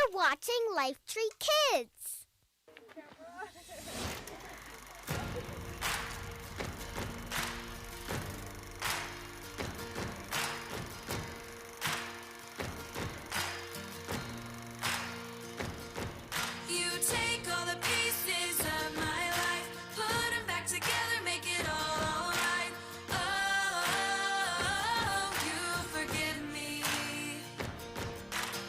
You're watching Lifetree Kids. You take all the pieces of my life, put them back together, make it all alright. Oh, you forgive me.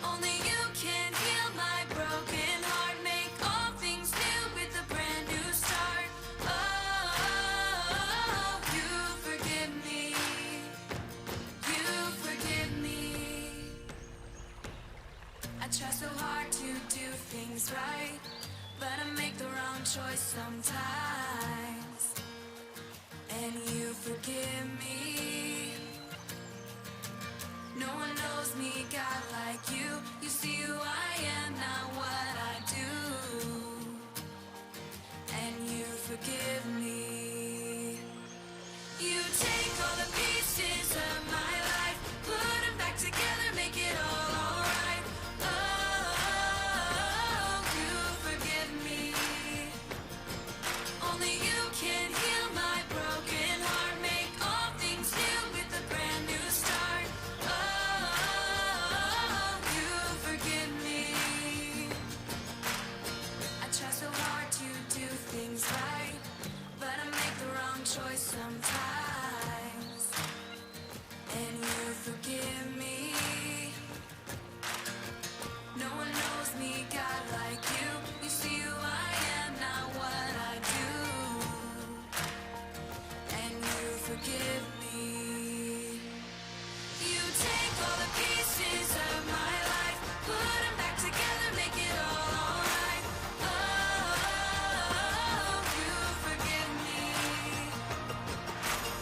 Only you can heal my broken heart, make all things new with a brand new start. Oh, you forgive me. You forgive me. I try so hard to do things right, but I make the wrong choice sometimes. And you forgive me. No one knows me, God, like you. You see who I am, not what I do. And you forgive me. You take all the pieces of my life, put them back together, make it all alright. Oh, you forgive me. Only you can heal my broken heart, make all things new with a brand new start. Oh, you forgive me. I try so hard to do things right, but I make the wrong choice sometimes. And you forgive me. No one knows me, God, like you. You see who I am, not what I do. And you forgive me. You take all the pieces of my life, put them back together, make it all alright. Oh, you forgive me.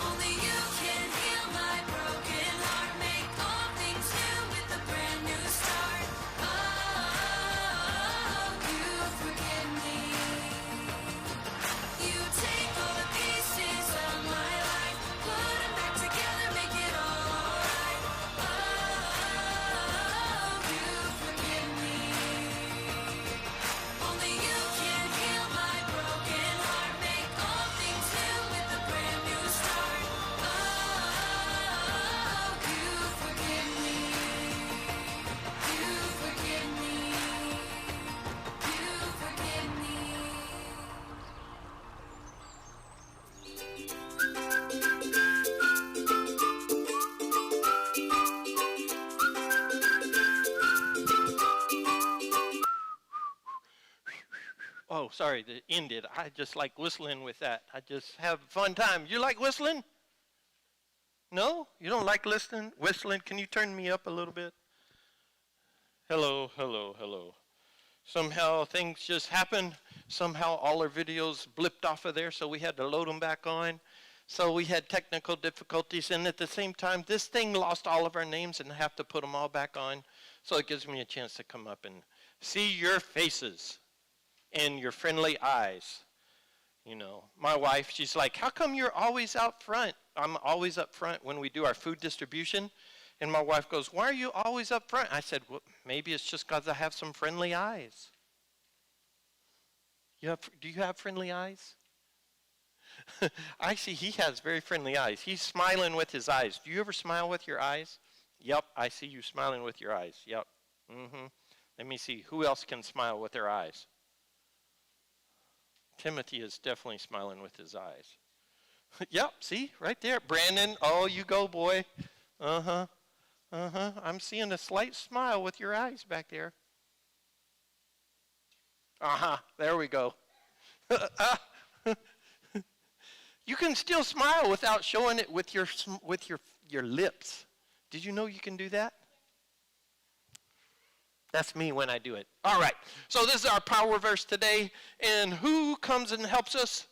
Only you can heal my broken heart, make all things new with a brand new start. Oh, you forgive me. You take all the pieces of my life, put them back together, make it all alright. Oh, you forgive me. Only you can heal my broken heart, make all things new with a brand new start. Oh, you forgive me. You forgive me. You forgive me. Oh, sorry, it ended. I just like whistling with that. I just have a fun time. You like whistling? No? You don't like listening? Whistling? Can you turn me up a little bit? Hello, hello, hello. Somehow things just happened. Somehow all our videos blipped off of there, so we had to load them back on. So we had technical difficulties, and at the same time, this thing lost all of our names and I have to put them all back on. So it gives me a chance to come up and see your faces and your friendly eyes. You know, my wife, she's like, how come you're always out front? I'm always up front when we do our food distribution. And my wife goes, why are you always up front? I said, well, maybe it's just because I have some friendly eyes. Do you have friendly eyes? I see he has very friendly eyes. He's smiling with his eyes. Do you ever smile with your eyes? Yep, I see you smiling with your eyes. Yep. Let me see. Who else can smile with their eyes? Timothy is definitely smiling with his eyes. Yep, see, right there. Brandon, oh, you go, boy. I'm seeing a slight smile with your eyes back there. There we go. You can still smile without showing it with your lips. Did you know you can do that? That's me when I do it. All right. So this is our power verse today. And who comes and helps us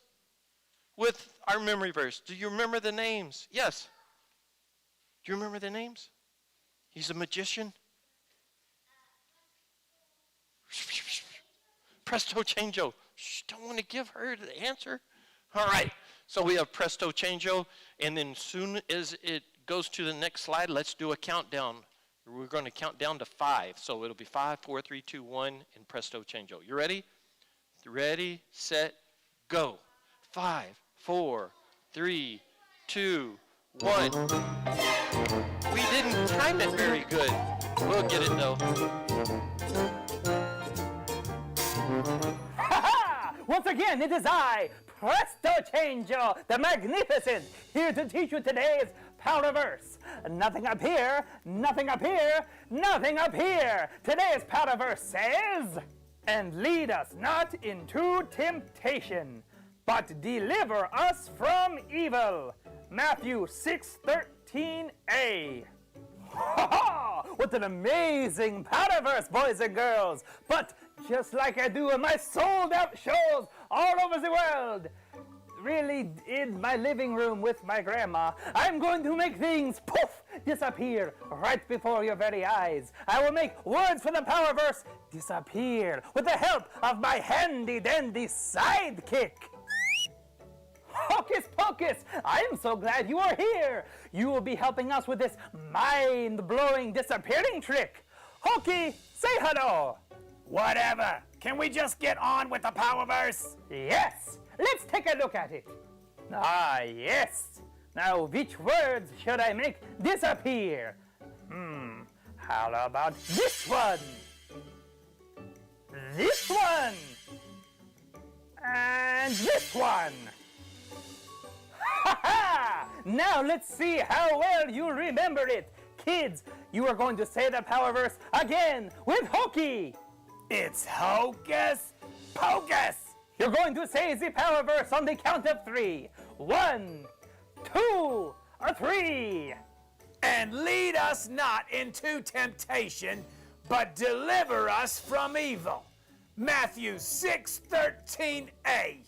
with our memory verse? Do you remember the names? Yes. Do you remember the names? He's a magician. Presto Changeo. Don't want to give her the answer. All right. So we have Presto Changeo. And then soon as it goes to the next slide, let's do a countdown. We're going to count down to 5. So it'll be 5, 4, 3, 2, 1, and presto changeo. You ready? Ready, set, go. 5, 4, 3, 2, 1. We didn't time it very good. We'll get it though. Ha-ha! Once again, it is I, Presto Changeo, the Magnificent, here to teach you today's power verse. Nothing up here, nothing up here, nothing up here. Today's power verse says, and lead us not into temptation, but deliver us from evil. Matthew 6:13a. Ha ha! What an amazing power verse, boys and girls. But just like I do in my sold out shows all over the world, really in my living room with my grandma, I'm going to make things poof disappear right before your very eyes. I will make words for the power verse disappear with the help of my handy dandy sidekick. Hocus Pocus, I'm so glad you are here. You will be helping us with this mind-blowing disappearing trick. Hokey, say hello. Whatever. Can we just get on with the power verse? Yes, let's take a look at it. Ah, yes. Now, which words should I make disappear? How about this one? This one? And this one? Ha ha! Now let's see how well you remember it. Kids, you are going to say the power verse again with Hokey. It's Hocus Pocus. You're going to say the power verse on the count of 3. 1, 2, or 3. And lead us not into temptation, but deliver us from evil. Matthew 6:13a.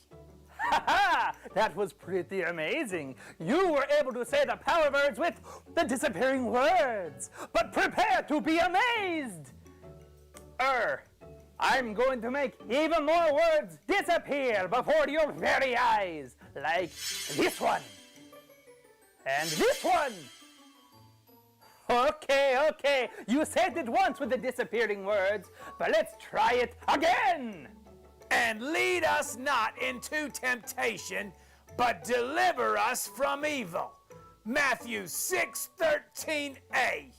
Ha ha! That was pretty amazing. You were able to say the power words with the disappearing words. But prepare to be amazed. I'm going to make even more words disappear before your very eyes. Like this one. And this one. Okay. You said it once with the disappearing words, but let's try it again. And lead us not into temptation, but deliver us from evil. Matthew 6:13a.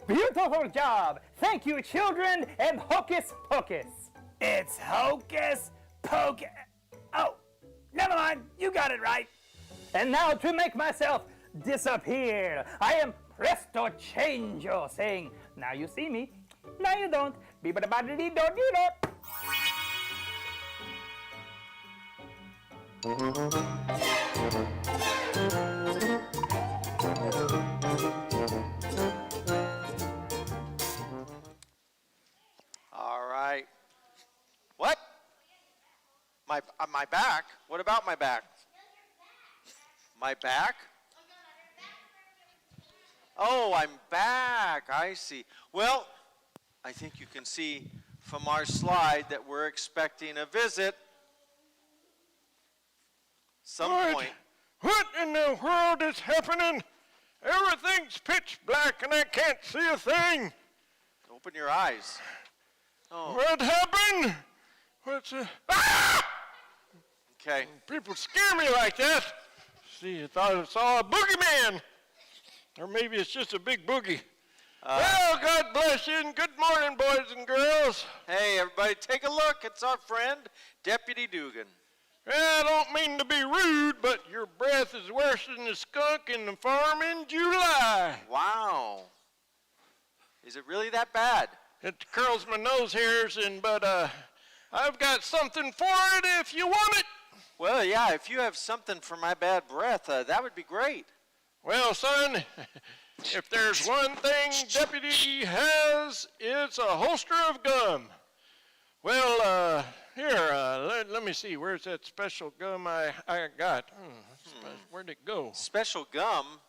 Beautiful job. Thank you, children, and Hocus Pocus. It's Hocus Pocus. Oh, never mind. You got it right. And now to make myself disappear, I am Presto Changeo, saying, now you see me, now you don't. Be-ba-da-ba-da-dee-do-dee-do. All right. What? My back? What about my back? My back? Oh, I'm back. I see. Well, I think you can see from our slide that we're expecting a visit. Some point. What in the world is happening? Everything's pitch black and I can't see a thing. Open your eyes. Oh, What happened? Ah! okay. People scare me like that. See, I thought I saw a boogeyman. Or maybe it's just a big boogie. Well, God bless you and good morning, boys and girls. Hey, everybody, take a look. It's our friend, Deputy Dugan. I don't mean to be rude, but your breath is worse than the skunk in the farm in July. Wow. Is it really that bad? It curls my nose hairs, but I've got something for it if you want it. Well, yeah, if you have something for my bad breath, that would be great. Well, son, if there's one thing Deputy has, it's a holster of gum. Well, here, let me see. Where's that special gum I got? Where'd it go? Special gum?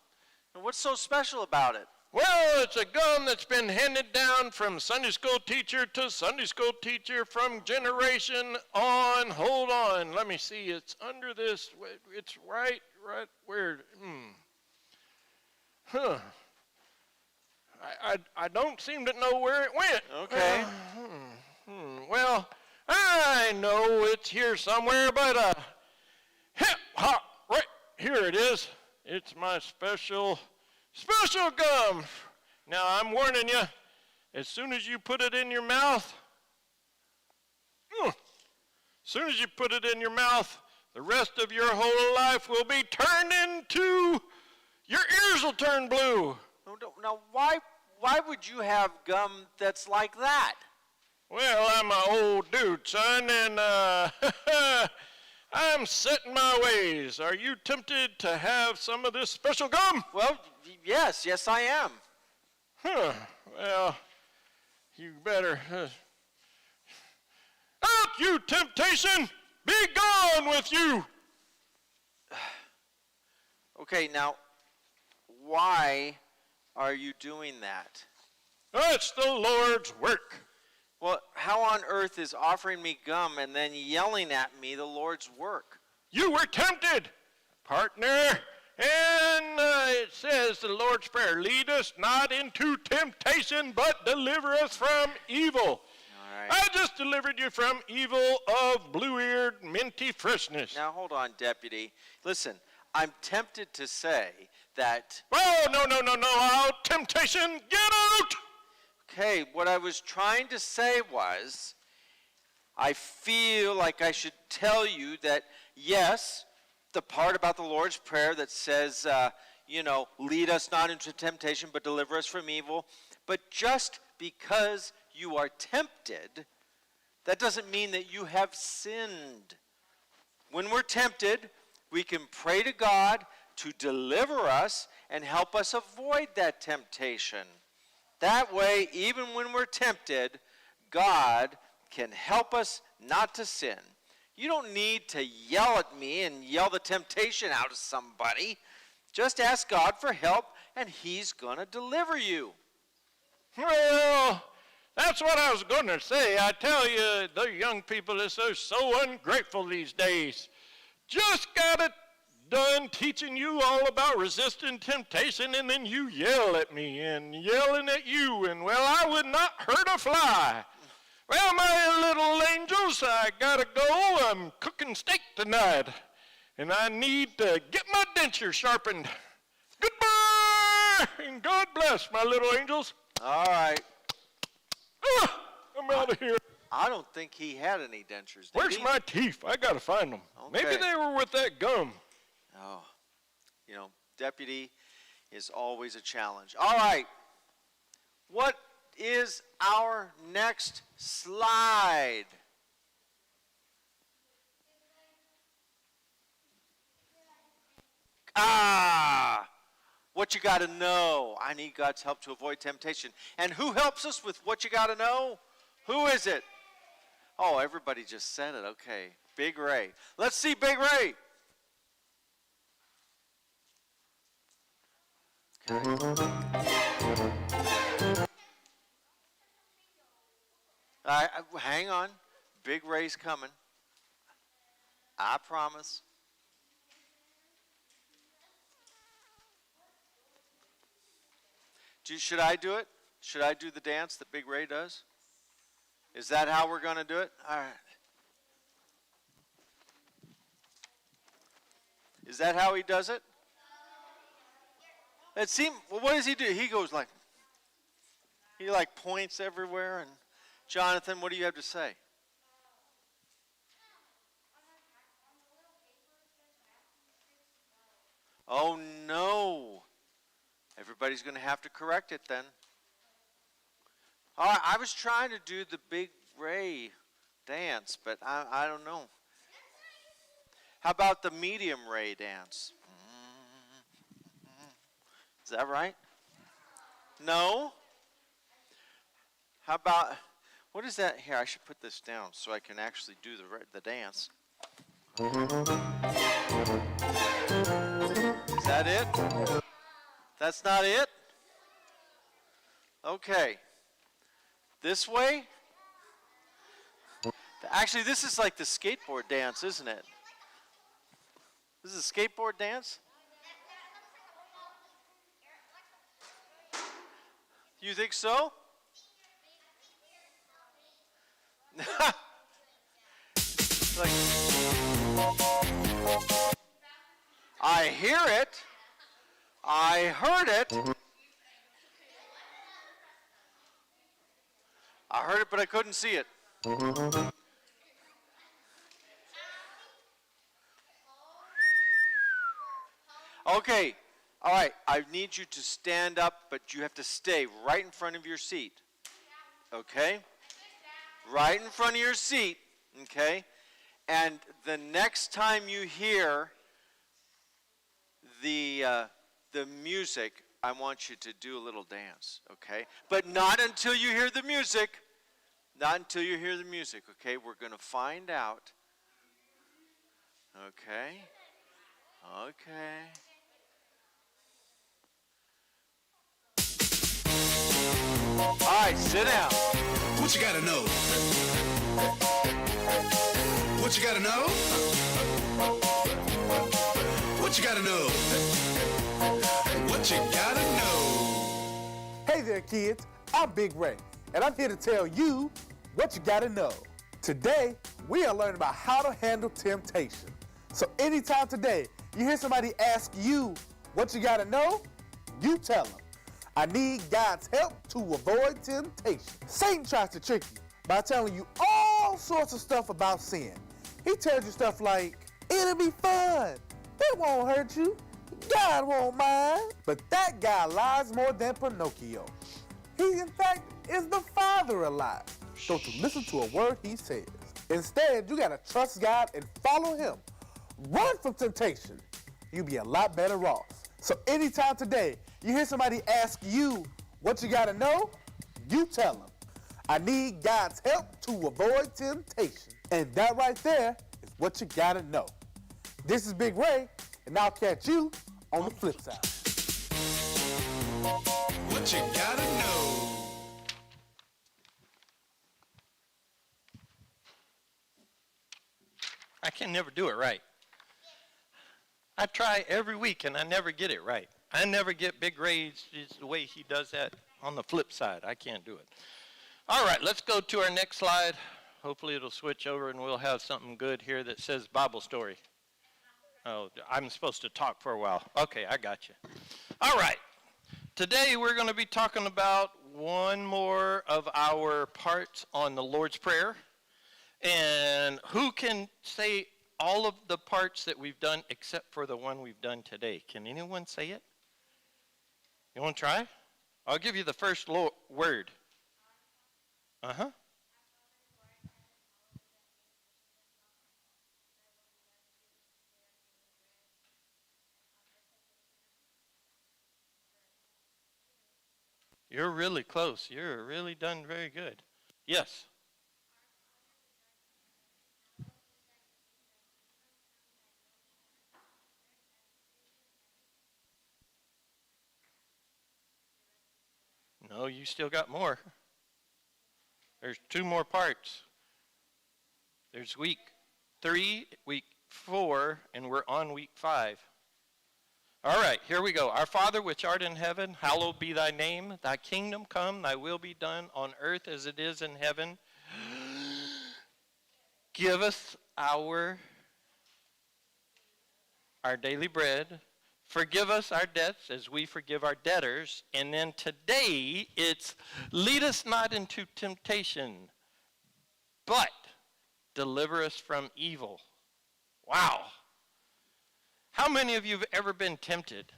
What's so special about it? Well, it's a gum that's been handed down from Sunday school teacher to Sunday school teacher from generation on. Hold on. Let me see. It's under this. It's right where. I don't seem to know where it went. Okay. Well, I know it's here somewhere, but hip hop, right here it is. It's my special gum. Now I'm warning you, as soon as you put it in your mouth, the rest of your whole life will be turned into, your ears will turn blue. Now, why would you have gum that's like that? Well, I'm an old dude, son, and I'm set in my ways. Are you tempted to have some of this special gum? Well, yes, I am. Huh. Well, you better. Out, you temptation! Be gone with you! Okay, now, why are you doing that? That's the Lord's work. Well, how on earth is offering me gum and then yelling at me the Lord's work? You were tempted, partner. And it says the Lord's Prayer, lead us not into temptation, but deliver us from evil. All right. I just delivered you from evil of blue-eared minty freshness. Now, hold on, Deputy. Listen, I'm tempted to say that... Oh, no, out, temptation, get out! Okay, what I was trying to say was, I feel like I should tell you that, yes, the part about the Lord's Prayer that says, lead us not into temptation, but deliver us from evil. But just because you are tempted, that doesn't mean that you have sinned. When we're tempted, we can pray to God to deliver us and help us avoid that temptation. That way, even when we're tempted, God can help us not to sin. You don't need to yell at me and yell the temptation out of somebody. Just ask God for help, and He's going to deliver you. Well, that's what I was going to say. I tell you, the young people are so ungrateful these days. Just got it done teaching you all about resisting temptation, and then you yell at me and yelling at you, and well, I would not hurt a fly. Well, my little angels, I gotta go. I'm cooking steak tonight, and I need to get my denture sharpened. Goodbye, and God bless, my little angels. All right. I'm out of here. I don't think he had any dentures. Did Where's he? my teeth? I gotta find them. Okay. Maybe they were with that gum. Oh, Deputy is always a challenge. All right. What is our next slide? What you got to know. I need God's help to avoid temptation. And who helps us with what you got to know? Who is it? Oh, everybody just said it. Okay. Big Ray. Let's see Big Ray. Hang on. Big Ray's coming. I promise. Should I do it? Should I do the dance that Big Ray does? Is that how we're going to do it? All right. Is that how he does it? It seems, well, what does he do? He goes like, he like points everywhere. And Jonathan, what do you have to say? Oh no. Everybody's going to have to correct it then. All right, I was trying to do the Big Ray dance, but I don't know. How about the medium Ray dance? Is that right? No? How about, what is that? Here, I should put this down so I can actually do the dance. Is that it? That's not it? Okay. This way? Actually, this is like the skateboard dance, isn't it? This is a skateboard dance? You think so? Like, I hear it. I heard it. I heard it, but I couldn't see it. Okay. All right. I need you to stand up, but you have to stay right in front of your seat. Okay? Right in front of your seat. Okay? And the next time you hear the music, I want you to do a little dance, okay? But not until you hear the music. Not until you hear the music, okay? We're going to find out. Okay? Okay. All right, sit down. What you gotta know? What you gotta know? What you gotta know? What you gotta know? Hey there, kids. I'm Big Ray, and I'm here to tell you what you gotta know. Today, we are learning about how to handle temptation. So anytime today you hear somebody ask you what you gotta know, you tell them, I need God's help to avoid temptation. Satan tries to trick you by telling you all sorts of stuff about sin. He tells you stuff like, it'll be fun, it won't hurt you, God won't mind. But that guy lies more than Pinocchio. He, in fact, is the father of lies. Don't you listen to a word he says. Instead, you gotta trust God and follow him. Run from temptation. You'll be a lot better off. So anytime today you hear somebody ask you what you gotta know, you tell them, I need God's help to avoid temptation. And that right there is what you gotta know. This is Big Ray, and I'll catch you on the flip side. What you gotta know? I can never do it right. I try every week and I never get it right. I never get Big Ray's the way he does that on the flip side. I can't do it. All right, let's go to our next slide. Hopefully it'll switch over and we'll have something good here that says Bible story. Oh, I'm supposed to talk for a while. Okay, I got you. All right. Today we're going to be talking about one more of our parts on the Lord's Prayer. And who can say all of the parts that we've done except for the one we've done today? Can anyone say it? You want to try? I'll give you the first word. Uh-huh. You're really close. You're really done very good. Yes. No, you still got more. There's two more parts. There's week 3, week 4, and we're on week 5. All right, here we go. Our Father which art in heaven, hallowed be thy name. Thy kingdom come, thy will be done on earth as it is in heaven. Give us our daily bread. Forgive us our debts as we forgive our debtors. And then today it's lead us not into temptation, but deliver us from evil. Wow. How many of you have ever been tempted?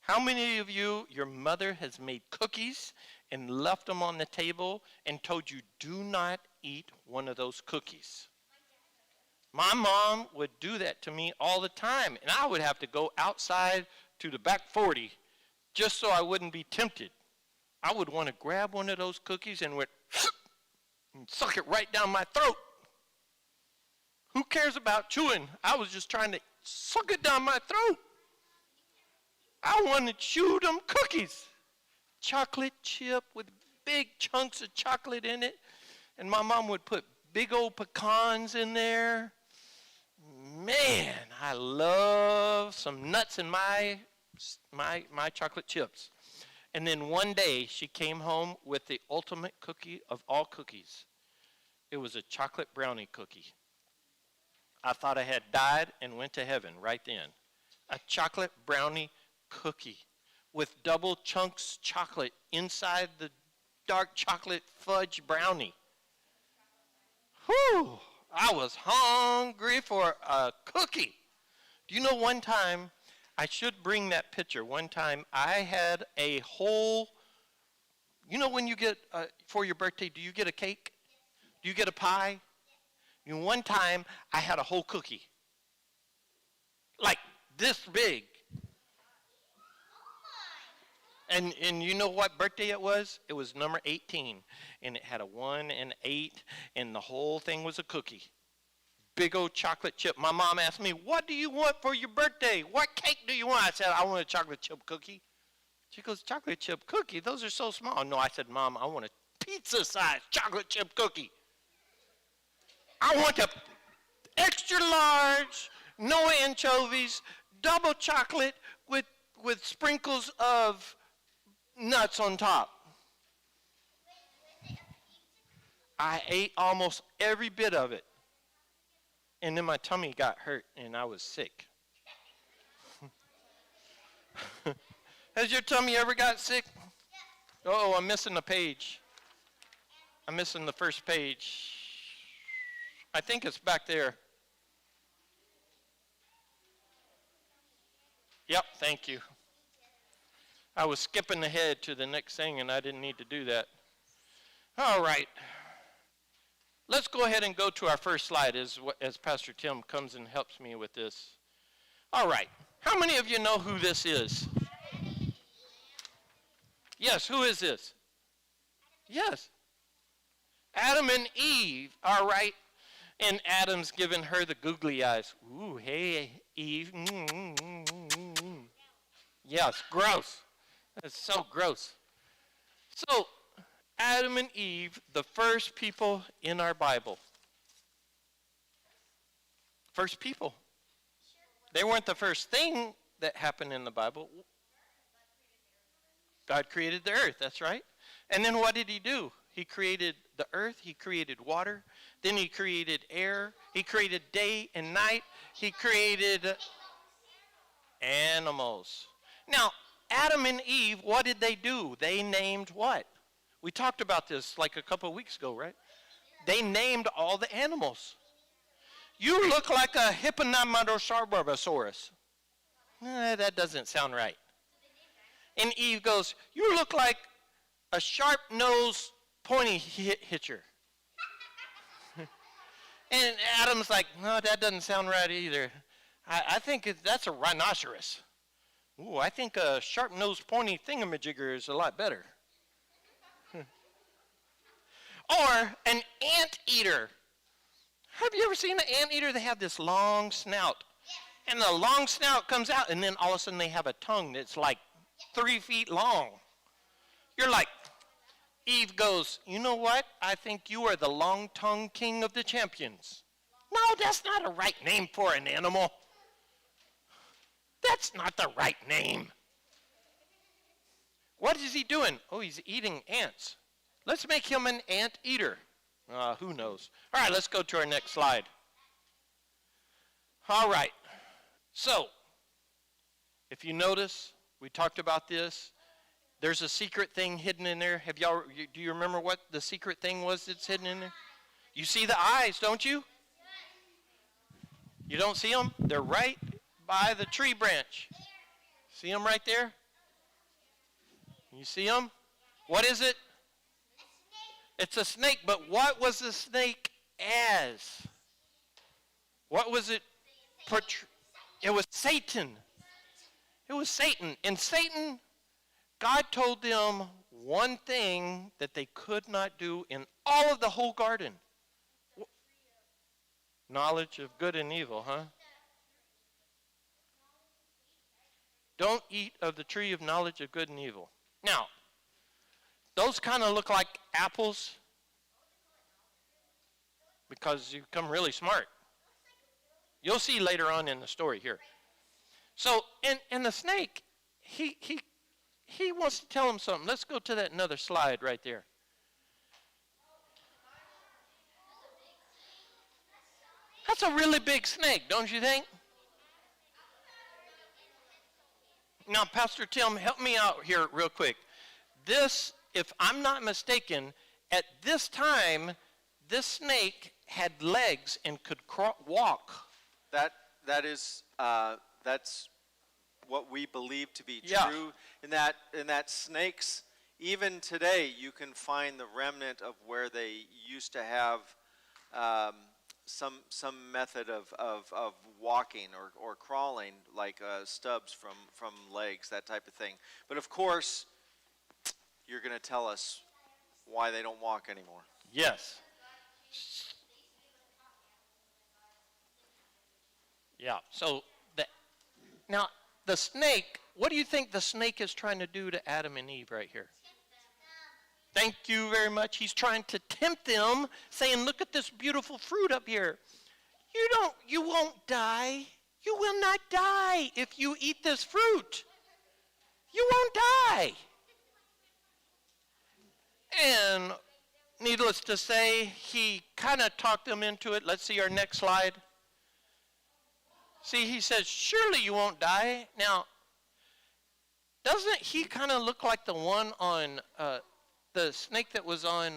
How many of you, your mother has made cookies and left them on the table and told you, do not eat one of those cookies? My mom would do that to me all the time, and I would have to go outside to the back 40 just so I wouldn't be tempted. I would want to grab one of those cookies and and suck it right down my throat. Who cares about chewing? I was just trying to suck it down my throat. I wanted to chew them cookies. Chocolate chip with big chunks of chocolate in it. And my mom would put big old pecans in there. Man, I love some nuts in my chocolate chips. And then one day she came home with the ultimate cookie of all cookies. It was a chocolate brownie cookie. I thought I had died and went to heaven right then. A chocolate brownie cookie with double chunks chocolate inside the dark chocolate fudge brownie. Whew! I was hungry for a cookie. Do you know one time, I should bring that picture. One time I had a whole, you know when you get, for your birthday, do you get a cake? Do you get a pie? You know, one time I had a whole cookie. Like this big. And you know what birthday it was? It was number 18. And it had a 1 and 8, and the whole thing was a cookie. Big old chocolate chip. My mom asked me, what do you want for your birthday? What cake do you want? I said, I want a chocolate chip cookie. She goes, chocolate chip cookie? Those are so small. No, I said, Mom, I want a pizza-sized chocolate chip cookie. I want a extra large, no anchovies, double chocolate with sprinkles of nuts on top. I ate almost every bit of it. And then my tummy got hurt and I was sick. Has your tummy ever got sick? Oh, I'm missing a page. I'm missing the first page. I think it's back there. Yep, thank you. I was skipping ahead to the next thing and I didn't need to do that. All right. Let's go ahead and go to our first slide as Pastor Tim comes and helps me with this. All right. How many of you know who this is? Yes, who is this? Yes. Adam and Eve, all right. And Adam's giving her the googly eyes. Ooh, hey, Eve. Yes, gross. That's so gross. So, Adam and Eve, the first people in our Bible. First people. They weren't the first thing that happened in the Bible. God created the earth, that's right. And then what did he do? He created the earth, he created water, then he created air, he created day and night, he created animals. Now, Adam and Eve, what did they do? They named what? We talked about this like a couple of weeks ago, right? They named all the animals. You look like a Hypnomatosaurus. That doesn't sound right. And Eve goes, you look like a sharp-nosed pony hitcher. And Adam's like, no, that doesn't sound right either. I think that's a rhinoceros. Ooh, I think a sharp-nosed pony thingamajigger is a lot better. Or an anteater. Have you ever seen an anteater? They have this long snout. And the long snout comes out, and then all of a sudden they have a tongue that's like 3 feet long. You're like, Eve goes, you know what? I think you are the long-tongued king of the champions. No, that's not a right name for an animal. That's not the right name. What is he doing? Oh, he's eating ants. Let's make him an anteater. Who knows? All right, let's go to our next slide. All right. So, if you notice, we talked about this. There's a secret thing hidden in there. Do you remember what the secret thing was that's hidden in there? You see the eyes, don't you? You don't see them? They're right by the tree branch. See them right there? You see them? What is it? It's a snake, but what was the snake as? What was it? It was Satan. It was Satan. And Satan, God told them one thing that they could not do in all of the whole garden. Knowledge of good and evil, huh? Don't eat of the tree of knowledge of good and evil. Now, those kind of look like apples because you become really smart. You'll see later on in the story here. So, and the snake, he he wants to tell him something. Let's go to that another slide right there. That's a really big snake, don't you think? Now, Pastor Tim, help me out here real quick. This, if I'm not mistaken, at this time, this snake had legs and could walk. That's what we believe to be Yeah. true. In that snakes, even today, you can find the remnant of where they used to have some method of walking or crawling, like stubs from legs, that type of thing. But of course, you're going to tell us why they don't walk anymore. Yes. Yeah. So now the snake. What do you think the snake is trying to do to Adam and Eve right here? Thank you very much. He's trying to tempt them, saying, "Look at this beautiful fruit up here. You won't die. You will not die if you eat this fruit. You won't die." And needless to say, he kind of talked them into it. Let's see our next slide. See, he says, "Surely you won't die." Now, doesn't he kind of look like the one on the snake that was on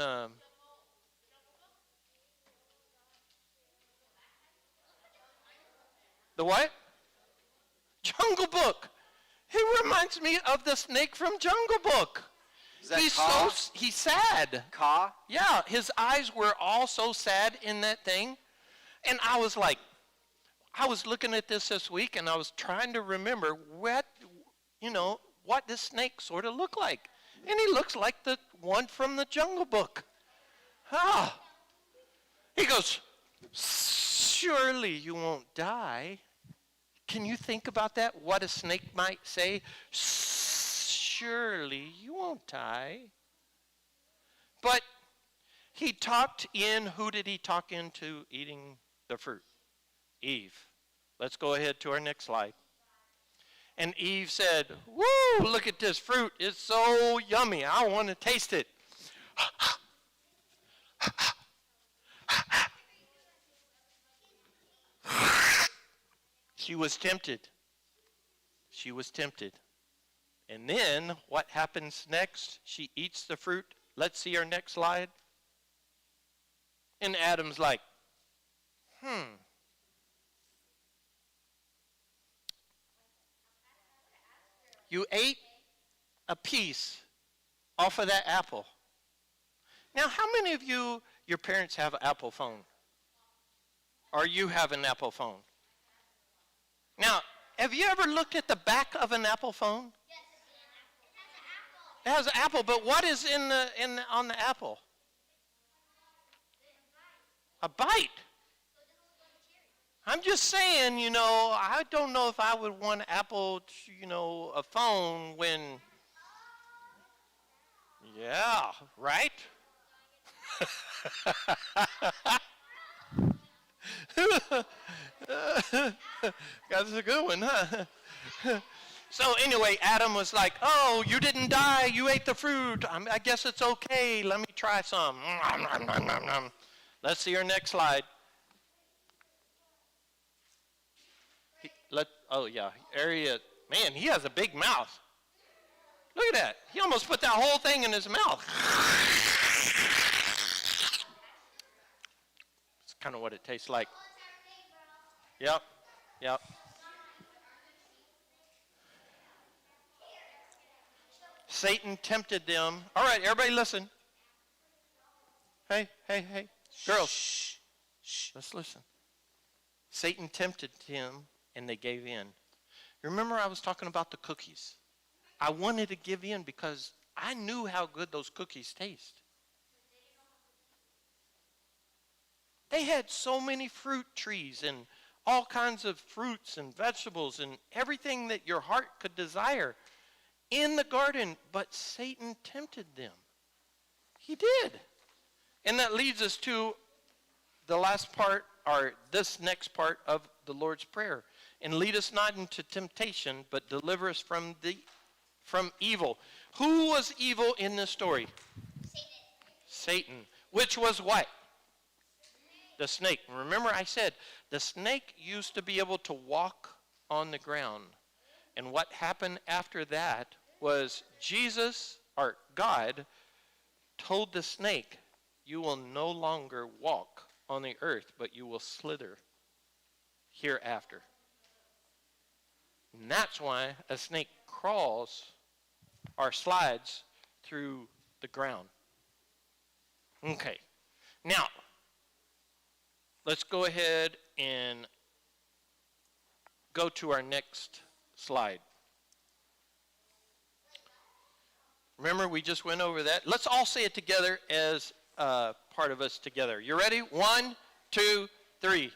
the what? Jungle Book. He reminds me of the snake from Jungle Book. Is that He's sad. Ka? Yeah, his eyes were all so sad in that thing. And I was looking at this week, and I was trying to remember what this snake sort of looked like. And he looks like the one from the Jungle Book. He goes, "Surely you won't die." Can you think about that? What a snake might say? "Surely you won't die." But he talked in, who did he talk into eating the fruit? Eve. Let's go ahead to our next slide. And Eve said, "Woo, look at this fruit. It's so yummy. I want to taste it." She was tempted. She was tempted. And then what happens next? She eats the fruit. Let's see our next slide. And Adam's like, You ate a piece off of that apple. Now, how many of you, your parents have an Apple phone? Or you have an Apple phone? Now, have you ever looked at the back of an Apple phone? It has an apple, but what is on the apple? A bite. I'm just saying, I don't know if I would want Apple, a phone when, yeah, right? That's a good one, huh? So anyway, Adam was like, "Oh, you didn't die. You ate the fruit. I guess it's okay. Let me try some." Let's see our next slide. Oh, yeah. There he is. Man, he has a big mouth. Look at that. He almost put that whole thing in his mouth. It's kind of what it tastes like. Yep. Satan tempted them. All right, everybody listen. Hey. Girls. Shh. Let's listen. Satan tempted him, and they gave in. Remember I was talking about the cookies? I wanted to give in because I knew how good those cookies taste. They had so many fruit trees and all kinds of fruits and vegetables and everything that your heart could desire in the garden, but Satan tempted them. He did. And that leads us to the last part, or this next part of the Lord's Prayer. "And lead us not into temptation, but deliver us from the from evil. Who was evil in this story? Satan. Which was what? The snake. Remember I said the snake used to be able to walk on the ground. And what happened after that was Jesus, or God, told the snake, you will no longer walk on the earth, but you will slither hereafter. And that's why a snake crawls or slides through the ground. Okay. Now, let's go ahead and go to our next slide. Remember, we just went over that. Let's all say it together as part of us together. You ready? 1, 2, 3.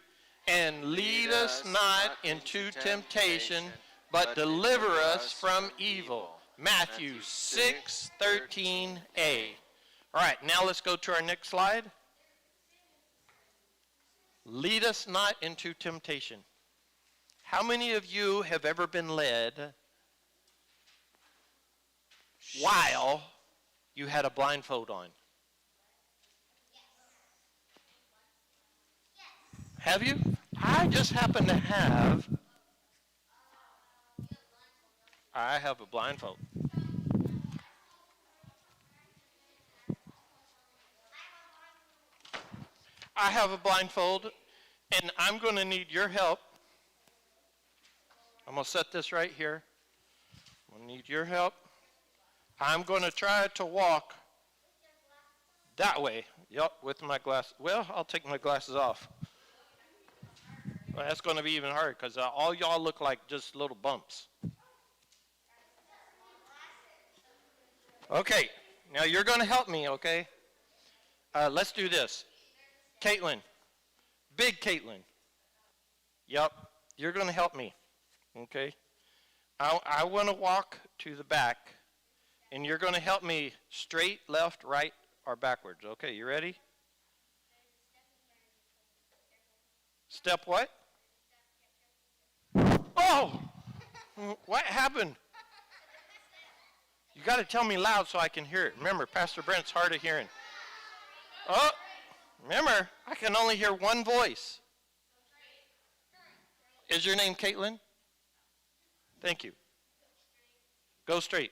And lead us not into temptation, but deliver us from evil. Matthew 6:13a. All right, now let's go to our next slide. Lead us not into temptation. How many of you have ever been led while you had a blindfold on? Have you? I just happen to have. I have a blindfold. I have a blindfold, and I'm going to need your help. I'm going to set this right here. I'm going to need your help. I'm going to try to walk that way. Yep, with my glasses. Well, I'll take my glasses off. Well, that's going to be even harder because all y'all look like just little bumps. Okay, now you're going to help me, okay? Let's do this. Caitlin, big Caitlin. Yep, you're going to help me, okay? I want to walk to the back, and you're going to help me straight, left, right, or backwards. Okay, you ready? Step what? Oh! What happened? You got to tell me loud so I can hear it. Remember, Pastor Brent's hard of hearing. Oh! Remember, I can only hear one voice. Is your name Caitlin? Thank you. Go straight.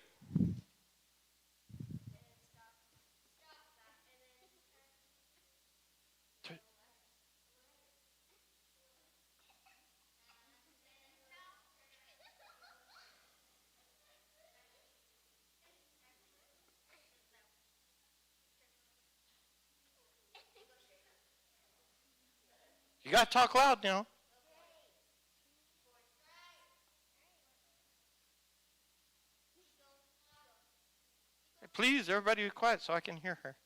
You got to talk loud now. Hey, please, everybody be quiet so I can hear her.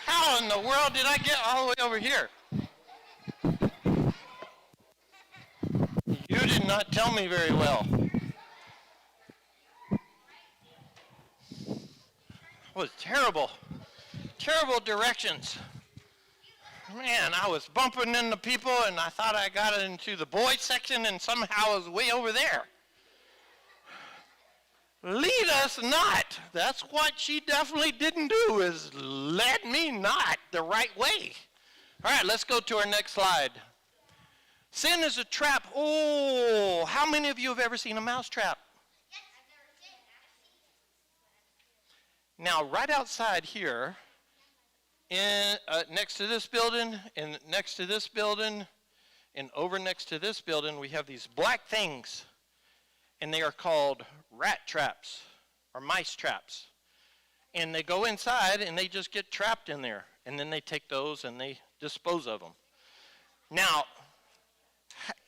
How in the world did I get all the way over here? You did not tell me very well. It was terrible. Terrible directions. Man, I was bumping into people and I thought I got into the boys section and somehow I was way over there. Lead us not. That's what she definitely didn't do, is led me not the right way. All right, let's go to our next slide. Sin is a trap. Oh, how many of you have ever seen a mouse trap? Now, right outside here, next to this building, and next to this building, and over next to this building, we have these black things, and they are called rat traps or mice traps. And they go inside and they just get trapped in there. And then they take those and they dispose of them. Now,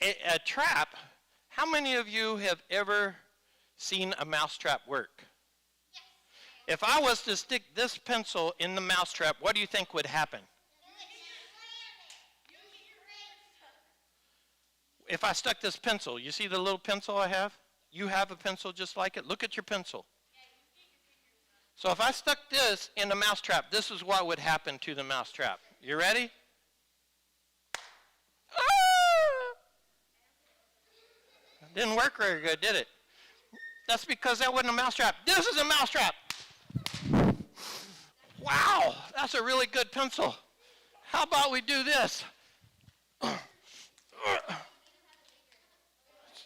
a trap, how many of you have ever seen a mousetrap work? If I was to stick this pencil in the mousetrap, what do you think would happen? If I stuck this pencil, you see the little pencil I have? You have a pencil just like it. Look at your pencil. So if I stuck this in the mousetrap, this is what would happen to the mousetrap. You ready? Ah! Didn't work very good, did it? That's because that wasn't a mousetrap. This is a mousetrap. Wow, that's a really good pencil. How about we do this?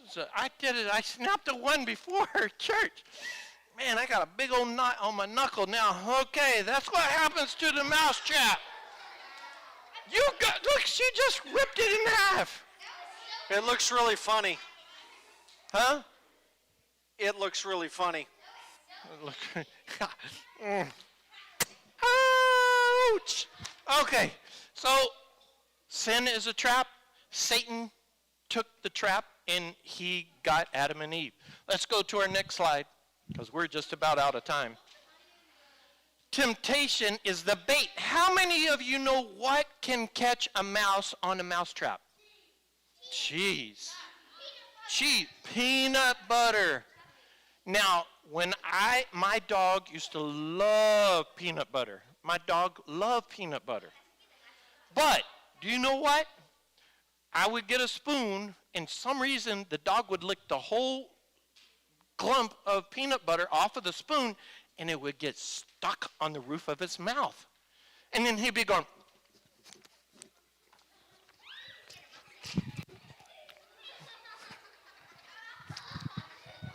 So I did it. I snapped a one before church. Man, I got a big old knot on my knuckle now. Okay, that's what happens to the mousetrap. Look, she just ripped it in half. It looks really funny. Huh? It looks really funny. Look. Ouch. Okay, so sin is a trap. Satan took the trap and he got Adam and Eve. Let's go to our next slide because we're just about out of time. Temptation is the bait. How many of you know what can catch a mouse on a mousetrap? Cheese. Cheese. Peanut butter. Now, my dog used to love peanut butter. My dog loved peanut butter. But, do you know what? I would get a spoon, and some reason the dog would lick the whole clump of peanut butter off of the spoon, and it would get stuck on the roof of his mouth. And then he'd be going,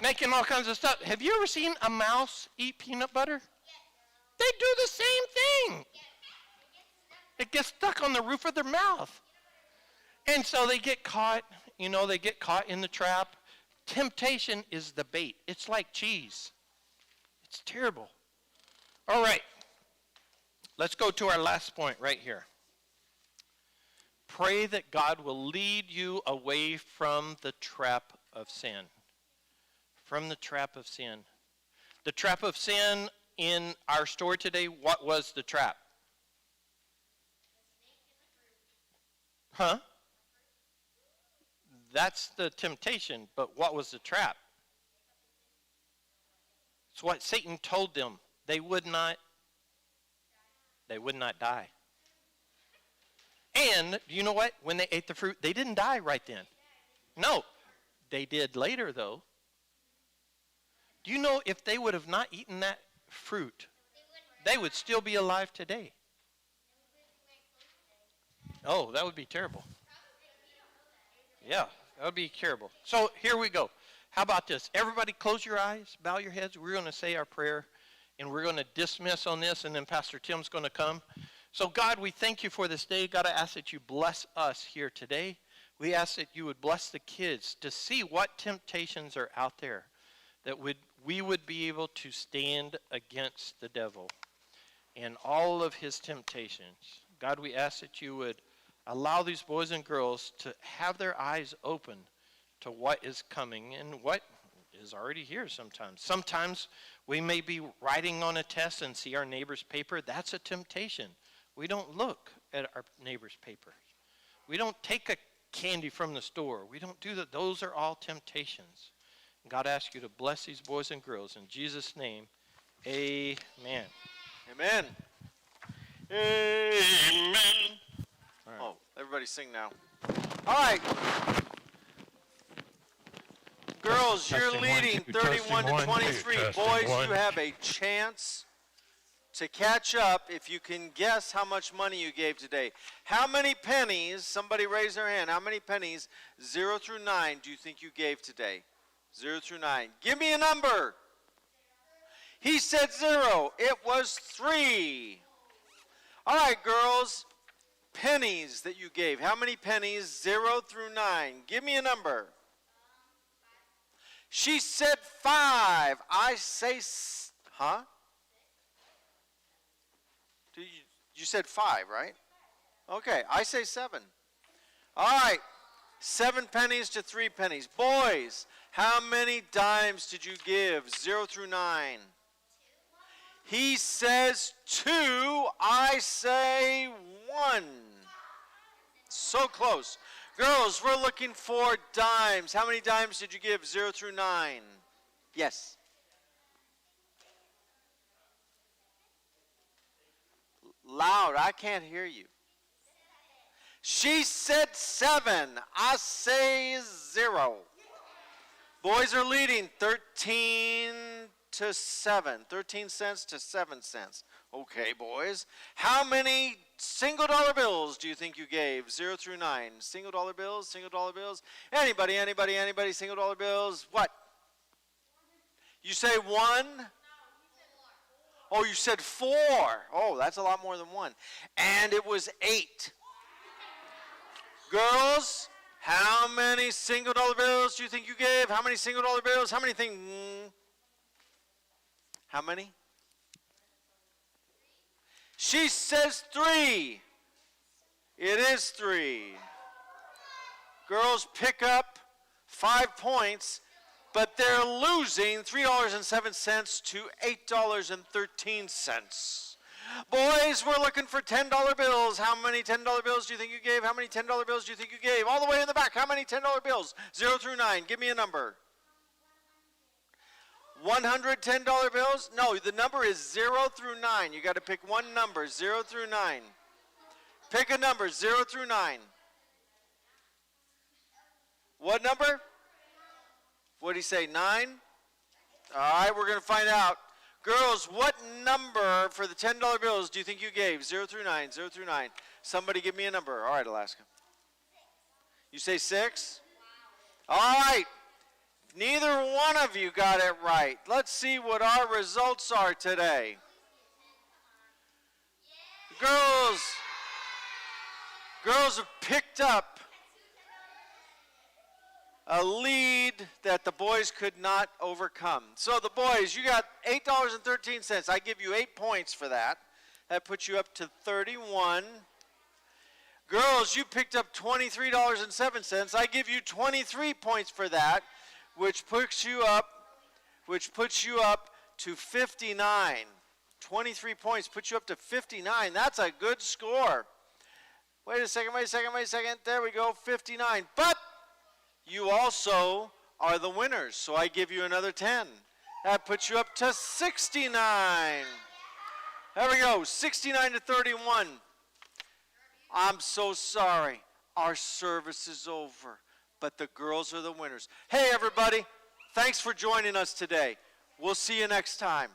making all kinds of stuff. Have you ever seen a mouse eat peanut butter? They do the same thing. It gets stuck on the roof of their mouth. And so they get caught, they get caught in the trap. Temptation is the bait. It's like cheese. It's terrible. All right. Let's go to our last point right here. Pray that God will lead you away from the trap of sin. From the trap of sin. The trap of sin in our story today, what was the trap? Huh? That's the temptation, but what was the trap? It's what Satan told them. They would not die. And do you know what? When they ate the fruit, they didn't die right then. No, they did later though. Do you know if they would have not eaten that fruit, they would still be alive today? Oh, that would be terrible. Yeah, that would be terrible. So here we go. How about this? Everybody close your eyes, bow your heads. We're going to say our prayer, and we're going to dismiss on this, and then Pastor Tim's going to come. So God, we thank you for this day. God, I ask that you bless us here today. We ask that you would bless the kids to see what temptations are out there, that we would be able to stand against the devil and all of his temptations. God, we ask that you would allow these boys and girls to have their eyes open to what is coming and what is already here sometimes. Sometimes we may be writing on a test and see our neighbor's paper. That's a temptation. We don't look at our neighbor's paper. We don't take a candy from the store. We don't do that. Those are all temptations. God, I ask you to bless these boys and girls. In Jesus' name, amen. Amen. Amen. Right. Oh, everybody sing now. All right. Girls, you're leading 31 to 23. Boys, you have a chance to catch up if you can guess how much money you gave today. How many pennies, somebody raise their hand, how many pennies, 0 through 9, do you think you gave today? 0 through 9. Give me a number. He said 0. It was 3. All right, girls, pennies that you gave. How many pennies, 0 through 9? Give me a number. She said 5. I say, huh? You said 5, right? Okay, I say 7. All right, 7 pennies to 3 pennies. Boys, how many dimes did you give? 0 through 9. He says 2. I say 1. So close. Girls, we're looking for dimes. How many dimes did you give? 0 through 9. Yes. Loud, I can't hear you. She said 7. I say 0. Boys are leading 13 to 7. 13 cents to 7 cents. Okay, boys. How many single dollar bills do you think you gave? 0 through 9. Single dollar bills, single dollar bills. Anybody, single dollar bills. What? You say 1? Oh, you said 4. Oh, that's a lot more than 1. And it was 8. Girls, how many single dollar bills do you think you gave? How many single dollar bills? How many How many? She says 3. It is 3. Girls pick up 5 points, but they're losing $3.07 to $8.13. Boys, we're looking for $10 bills. How many $10 bills do you think you gave? How many $10 bills do you think you gave? All the way in the back, how many $10 bills? 0 through 9. Give me a number. 100 $10 bills? No, the number is 0 through 9. You got to pick one number, 0 through 9. Pick a number, 0 through 9. What number? What did he say, 9? All right, we're going to find out. Girls, what number for the $10 bills do you think you gave? 0 through 9, 0 through 9. Somebody give me a number. All right, Alaska. You say 6? All right. Neither one of you got it right. Let's see what our results are today. Girls have picked up a lead that the boys could not overcome. So the boys, you got $8.13. I give you 8 points for that. That puts you up to 31. Girls, you picked up $23.07. I give you 23 points for that, which puts you up to 59. 23 points puts you up to 59. That's a good score. Wait a second. There we go, 59. But you also are the winners, so I give you another 10. That puts you up to 69. There we go, 69 to 31. I'm so sorry. Our service is over, but the girls are the winners. Hey, everybody, thanks for joining us today. We'll see you next time.